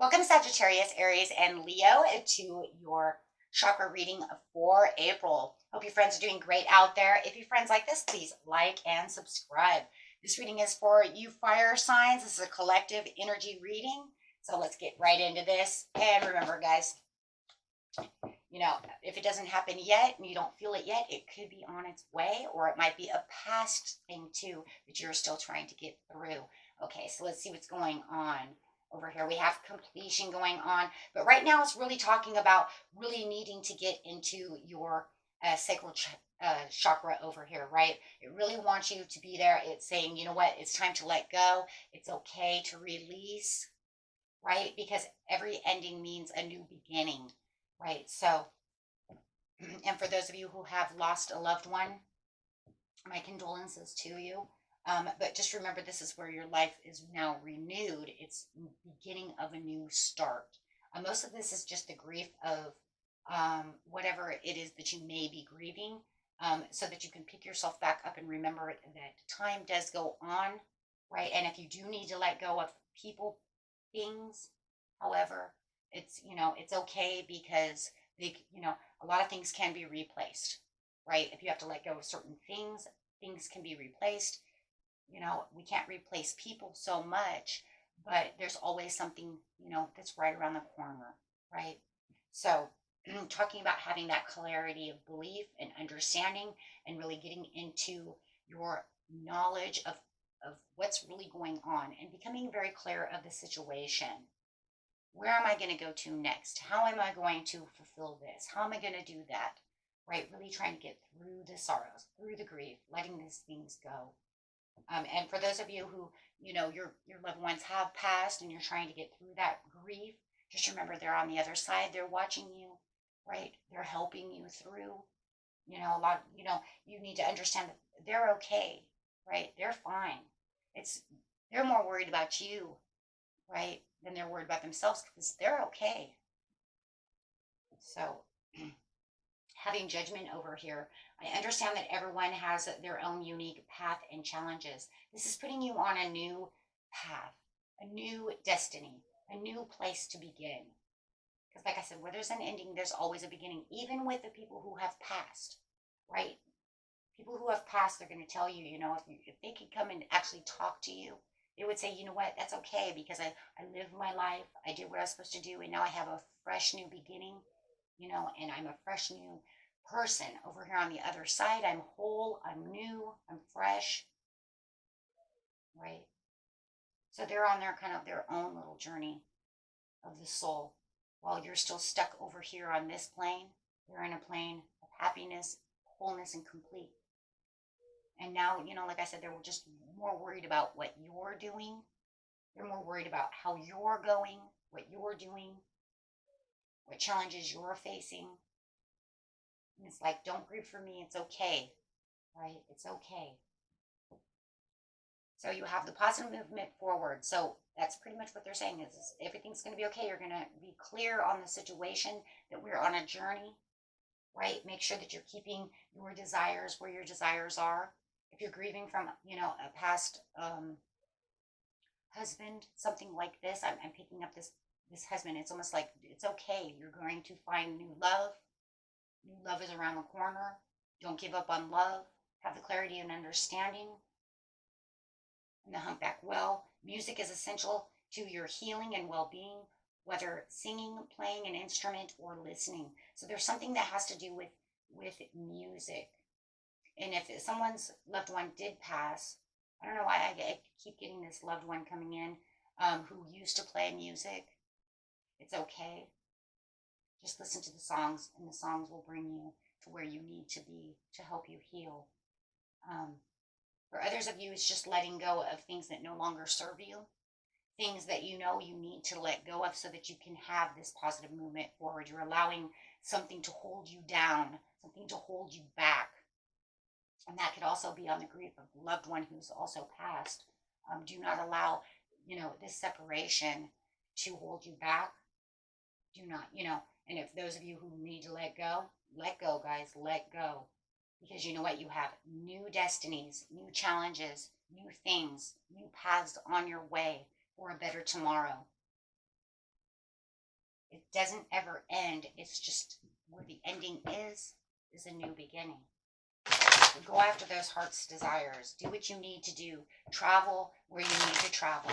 Welcome, Sagittarius, Aries, and Leo, to your chakra reading for April. Hope your friends are doing great out there. If your friends like this, please like and subscribe. This reading is for you fire signs. This is a collective energy reading. So let's get right into this. And remember, guys, if it doesn't happen yet and you don't feel it yet, it could be on its way, or it might be a past thing too that you're still trying to get through. Okay, so let's see what's going on. Over here we have completion going on, but right now it's really talking about really needing to get into your sacral chakra over here, right? It really wants you to be there. It's saying, you know what, it's time to let go. It's okay to release, right? Because every ending means a new beginning, right? So, and for those of you who have lost a loved one, my condolences to you. But just remember, this is where your life is now renewed. It's beginning of a new start. Most of this is just the grief of whatever it is that you may be grieving, so that you can pick yourself back up and remember that time does go on, right? And if you do need to let go of people, things, however, it's okay, because a lot of things can be replaced, right? If you have to let go of certain things, things can be replaced. We can't replace people so much, but there's always something, that's right around the corner, right? So, talking about having that clarity of belief and understanding, and really getting into your knowledge of what's really going on, and becoming very clear of the situation. Where am I going to go to next? How am I going to fulfill this? How am I going to do that? Right? Really trying to get through the sorrows, through the grief, letting these things go. And for those of you who, your loved ones have passed and you're trying to get through that grief, just remember they're on the other side. They're watching you, right? They're helping you through. You need to understand that they're okay, right? They're fine. They're more worried about you, right, than they're worried about themselves, because they're okay. So, having judgment over here, I understand that everyone has their own unique path and challenges. This is putting you on a new path, a new destiny, a new place to begin. Because, like I said, where there's an ending, there's always a beginning, even with the people who have passed, right? People who have passed, they're going to tell you, if they could come and actually talk to you, they would say, you know what, that's okay, because I lived my life, I did what I was supposed to do, and now I have a fresh new beginning, and I'm a fresh new person over here on the other side. I'm whole, I'm new, I'm fresh, right? So they're on their kind of their own little journey of the soul, while you're still stuck over here on this plane. They're in a plane of happiness, wholeness, and complete. And now, like I said, they're just more worried about what you're doing. They're more worried about how you're going, what you're doing, what challenges you're facing. And it's like, don't grieve for me. It's okay, right? It's okay. So you have the positive movement forward. So that's pretty much what they're saying is everything's going to be okay. You're going to be clear on the situation, that we're on a journey, right? Make sure that you're keeping your desires where your desires are. If you're grieving from, a past husband, something like this, I'm picking up this husband. It's almost like it's okay. You're going to find new love. New love is around the corner. Don't give up on love. Have the clarity and understanding. And the humpback well. Music is essential to your healing and well-being, whether singing, playing an instrument, or listening. So there's something that has to do with music. And if someone's loved one did pass, I don't know why I keep getting this loved one coming in, who used to play music. It's okay. Just listen to the songs, and the songs will bring you to where you need to be to help you heal. For others of you, it's just letting go of things that no longer serve you, things that you need to let go of so that you can have this positive movement forward. You're allowing something to hold you down, something to hold you back. And that could also be on the grief of the loved one who's also passed. Do not allow, this separation to hold you back. Do not, and if those of you who need to let go, guys, let go. Because you know what? You have new destinies, new challenges, new things, new paths on your way for a better tomorrow. It doesn't ever end. It's just where the ending is a new beginning. Go after those heart's desires. Do what you need to do. Travel where you need to travel.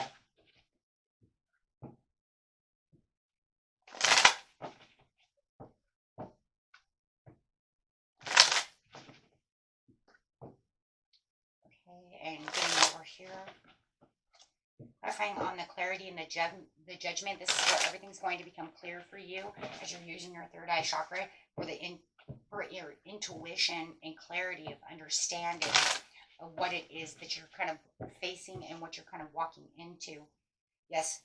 Okay, and getting over here. Clarifying on the clarity and the judgment. This is where everything's going to become clear for you as you're using your third eye chakra for for your intuition and clarity of understanding of what it is that you're kind of facing and what you're kind of walking into. Yes,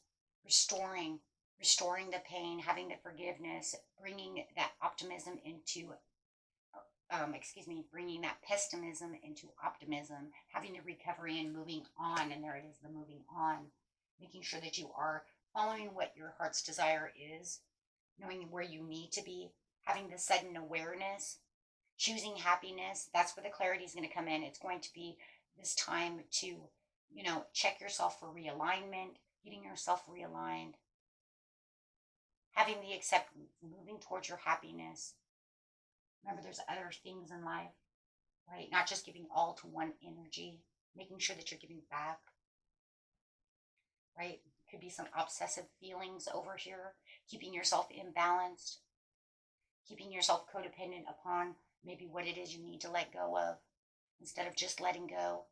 restoring the pain, having the forgiveness, bringing that optimism into bringing that pessimism into optimism, having the recovery and moving on. And there it is, the moving on, making sure that you are following what your heart's desire is, knowing where you need to be, having the sudden awareness, choosing happiness. That's where the clarity is going to come in. It's going to be this time to, check yourself for realignment, getting yourself realigned, having the acceptance, moving towards your happiness. Remember, there's other things in life, right? Not just giving all to one energy, making sure that you're giving back, right? Could be some obsessive feelings over here, keeping yourself imbalanced, keeping yourself codependent upon maybe what it is you need to let go of instead of just letting go,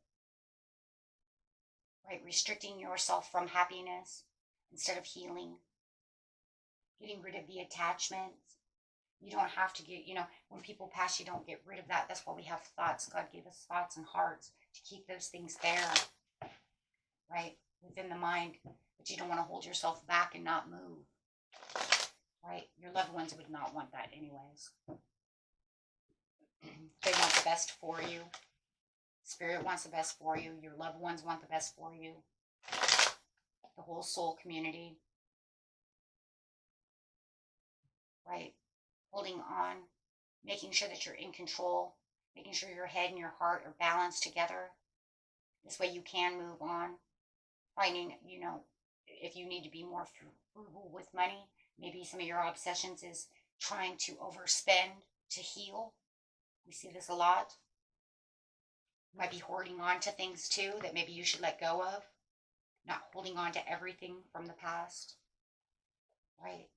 right? Restricting yourself from happiness instead of healing, getting rid of the attachments. You don't have to get, when people pass, you don't get rid of that. That's why we have thoughts. God gave us thoughts and hearts to keep those things there, right? Within the mind. But you don't want to hold yourself back and not move, right? Your loved ones would not want that anyways. They want the best for you. Spirit wants the best for you. Your loved ones want the best for you. The whole soul community, right? Holding on, making sure that you're in control, making sure your head and your heart are balanced together. This way you can move on. Finding, if you need to be more frugal with money, maybe some of your obsessions is trying to overspend to heal. We see this a lot. You might be hoarding on to things too that maybe you should let go of. Not holding on to everything from the past, right?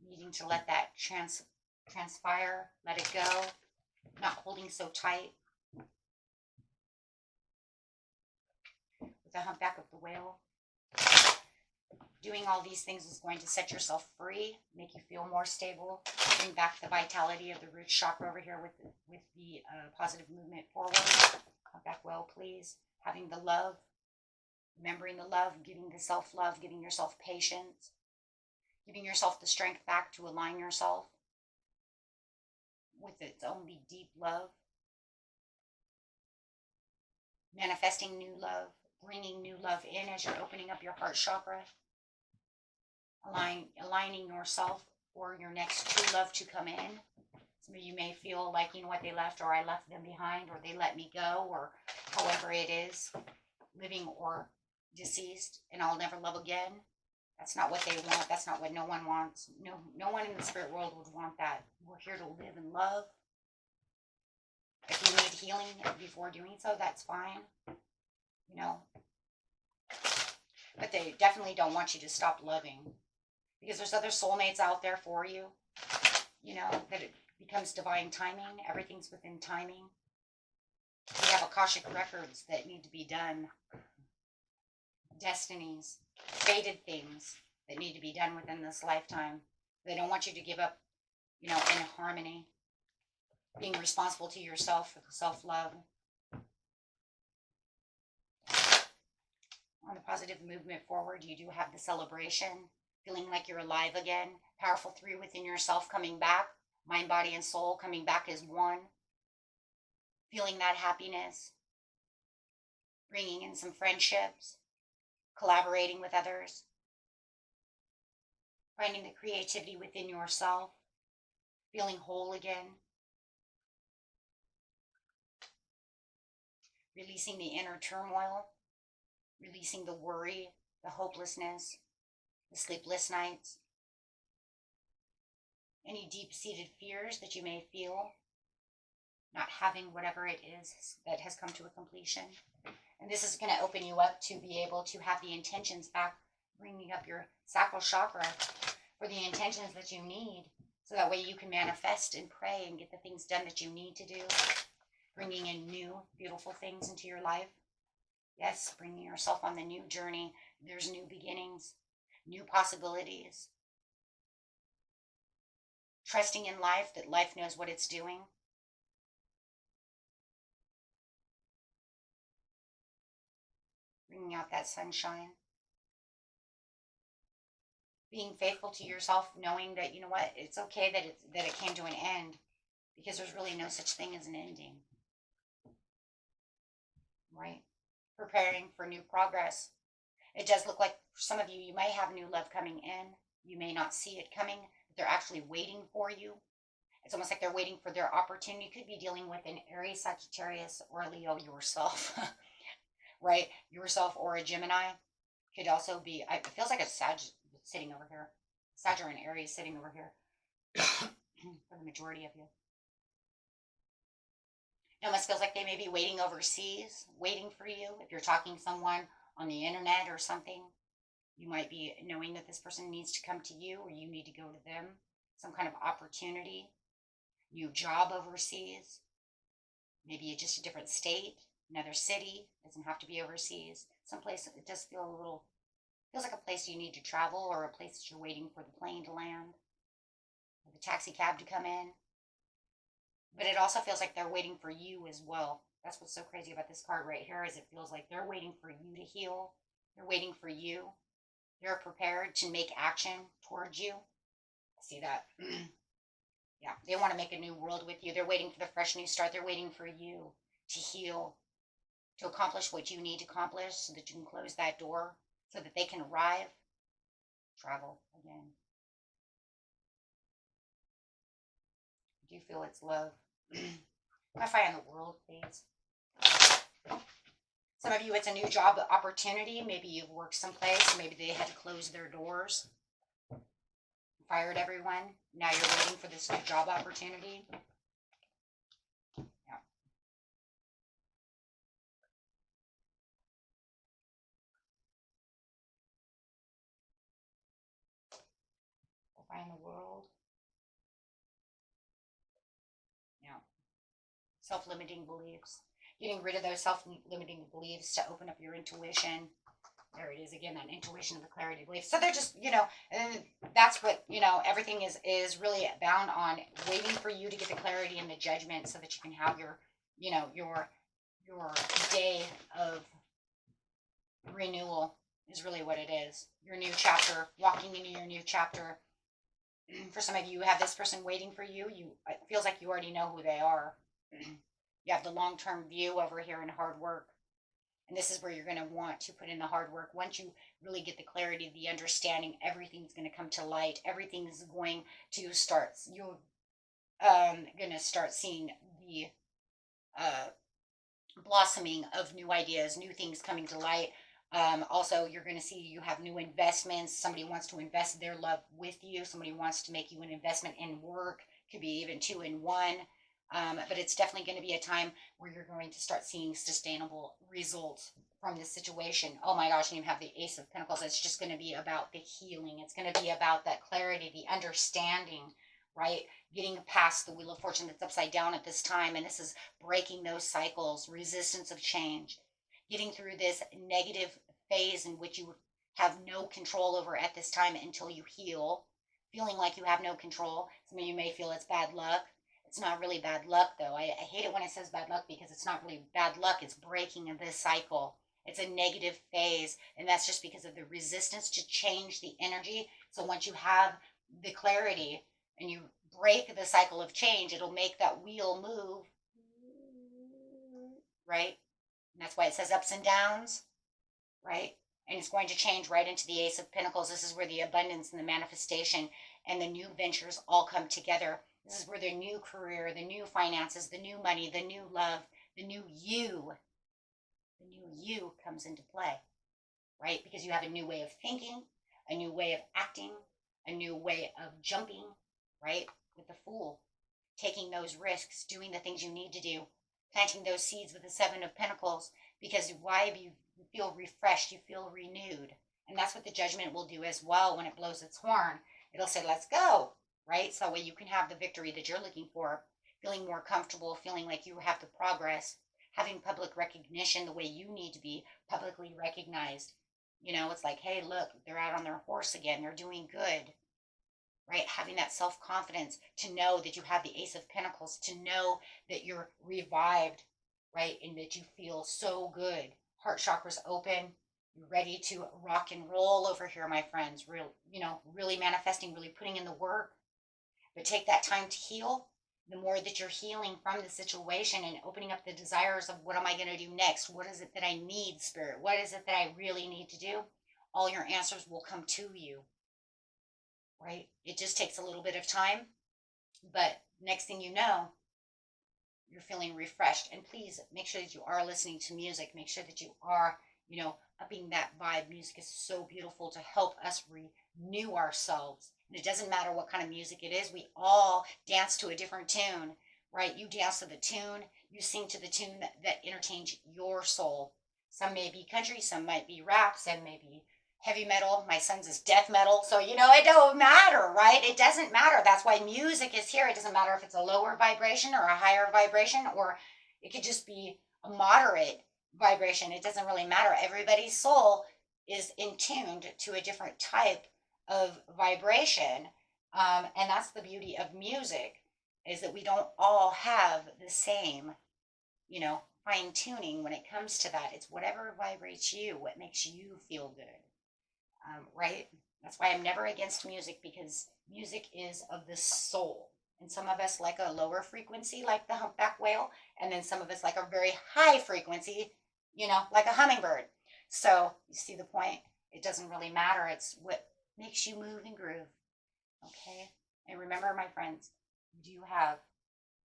Needing to let that transpire, let it go, not holding so tight. With the humpback of the whale, doing all these things is going to set yourself free, make you feel more stable, bring back the vitality of the root chakra over here with the positive movement forward. Humpback whale, please. Having the love, remembering the love, giving the self-love, giving yourself patience, giving yourself the strength back to align yourself with its only deep love, manifesting new love, bringing new love in as you're opening up your heart chakra, aligning yourself for your next true love to come in. Some of you may feel like, what, they left, or I left them behind, or they let me go, or however it is, living or deceased, and I'll never love again. That's not what they want. That's not what no one wants. No one in the spirit world would want that. We're here to live and love. If you need healing before doing so, that's fine. But they definitely don't want you to stop loving, because there's other soulmates out there for you. That it becomes divine timing. Everything's within timing. We have Akashic records that need to be done. Destinies, fated things that need to be done within this lifetime. They don't want you to give up, in harmony, being responsible to yourself for the self-love. On the positive movement forward, you do have the celebration, feeling like you're alive again, powerful 3 within yourself coming back, mind, body, and soul coming back as one, feeling that happiness, bringing in some friendships, collaborating with others, finding the creativity within yourself, feeling whole again, releasing the inner turmoil, releasing the worry, the hopelessness, the sleepless nights, any deep-seated fears that you may feel, not having whatever it is that has come to a completion. And this is going to open you up to be able to have the intentions back, bringing up your sacral chakra for the intentions that you need. So that way you can manifest and pray and get the things done that you need to do. Bringing in new, beautiful things into your life. Yes, bringing yourself on the new journey. There's new beginnings, new possibilities. Trusting in life, that life knows what it's doing. Bringing out that sunshine. Being faithful to yourself, knowing that, you know what, it's okay that it came to an end, because there's really no such thing as an ending. Right? Preparing for new progress. It does look like for some of you, you may have new love coming in. You may not see it coming, but they're actually waiting for you. It's almost like they're waiting for their opportunity. You could be dealing with an Aries, Sagittarius, or a Leo yourself. Right? Yourself or a Gemini. Could also be, it feels like a Sag sitting over here. Sag or an Aries sitting over here. For the majority of you. It almost feels like they may be waiting overseas, waiting for you. If you're talking to someone on the internet or something, you might be knowing that this person needs to come to you, or you need to go to them. Some kind of opportunity, new job overseas, maybe just a different state, another city. Doesn't have to be overseas. Someplace, it does feel a little, feels like a place you need to travel, or a place that you're waiting for the plane to land, or the taxi cab to come in. But it also feels like they're waiting for you as well. That's what's so crazy about this card right here, is it feels like they're waiting for you to heal. They're waiting for you. They're prepared to make action towards you. See that? Yeah, they want to make a new world with you. They're waiting for the fresh new start. They're waiting for you to heal, to accomplish what you need to accomplish, so that you can close that door, so that they can arrive, travel again. Do you feel it's love? Clarify on the world, please. Some of you, it's a new job opportunity. Maybe you've worked someplace. Maybe they had to close their doors. Fired everyone. Now you're waiting for this new job opportunity. Yeah. Clarify in the world. Yeah. Self-limiting beliefs. Getting rid of those self-limiting beliefs to open up your intuition. There it is again, that intuition of the clarity belief. So they're just, and that's what, everything is really bound on, waiting for you to get the clarity and the judgment, so that you can have your day of renewal is really what it is. Your new chapter, walking into your new chapter. For some of you, you have this person waiting for you. It feels like you already know who they are. You have the long-term view over here in hard work. And this is where you're going to want to put in the hard work. Once you really get the clarity, the understanding, everything's going to come to light. Everything's going to start. You're going to start seeing the blossoming of new ideas, new things coming to light. Also, you're going to see you have new investments. Somebody wants to invest their love with you. Somebody wants to make you an investment in work. Could be even 2 in 1. But it's definitely going to be a time where you're going to start seeing sustainable results from this situation. Oh my gosh, and you have the Ace of Pentacles. It's just going to be about the healing. It's going to be about that clarity, the understanding, right? Getting past the Wheel of Fortune that's upside down at this time. And this is breaking those cycles, resistance of change, getting through this negative phase in which you have no control over at this time until you heal, feeling like you have no control. Some of you may feel it's bad luck. It's not really bad luck, though. I hate it when it says bad luck, because it's not really bad luck. It's breaking of this cycle. It's a negative phase, and that's just because of the resistance to change the energy. So once you have the clarity and you break the cycle of change, it'll make that wheel move, right? And that's why it says ups and downs, right? And it's going to change right into the Ace of Pentacles. This is where the abundance and the manifestation and the new ventures all come together. This is where the new career, the new finances, the new money, the new love, the new you comes into play, right? Because you have a new way of thinking, a new way of acting, a new way of jumping, right? With the Fool, taking those risks, doing the things you need to do, planting those seeds with the Seven of Pentacles, because why? You feel refreshed, you feel renewed. And that's what the Judgment will do as well when it blows its horn. It'll say, let's go, right? So that way you can have the victory that you're looking for, feeling more comfortable, feeling like you have the progress, having public recognition the way you need to be publicly recognized. You know, it's like, hey, look, they're out on their horse again. They're doing good, right? Having that self confidence to know that you have the Ace of Pentacles, to know that you're revived, right? And that you feel so good. Heart chakras open. You're ready to rock and roll over here, my friends. Real, really manifesting, really putting in the work. But take that time to heal. The more that you're healing from the situation and opening up the desires of what am I going to do next? What is it that I need, Spirit? What is it that I really need to do? All your answers will come to you, right? It just takes a little bit of time, but next thing you know, you're feeling refreshed. And please make sure that you are listening to music. Make sure that you are, upping that vibe. Music is so beautiful to help us renew ourselves. And it doesn't matter what kind of music it is. We all dance to a different tune, right? You dance to the tune. You sing to the tune that entertains your soul. Some may be country, some might be rap, some may be heavy metal. My son's is death metal. So, it don't matter, right? It doesn't matter. That's why music is here. It doesn't matter if it's a lower vibration or a higher vibration, or it could just be a moderate vibration. It doesn't really matter. Everybody's soul is in tuned to a different type of vibration. And that's the beauty of music, is that we don't all have the same, fine tuning when it comes to that. It's whatever vibrates you, what makes you feel good. Right? That's why I'm never against music, because music is of the soul. And some of us like a lower frequency, like the humpback whale, and then some of us like a very high frequency, like a hummingbird. So you see the point? It doesn't really matter. It's what makes you move and groove. Okay? And remember, my friends, you do have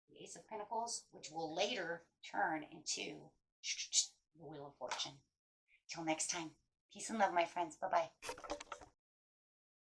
the Ace of Pentacles, which will later turn into the Wheel of Fortune. Till next time. Peace and love, my friends. Bye-bye.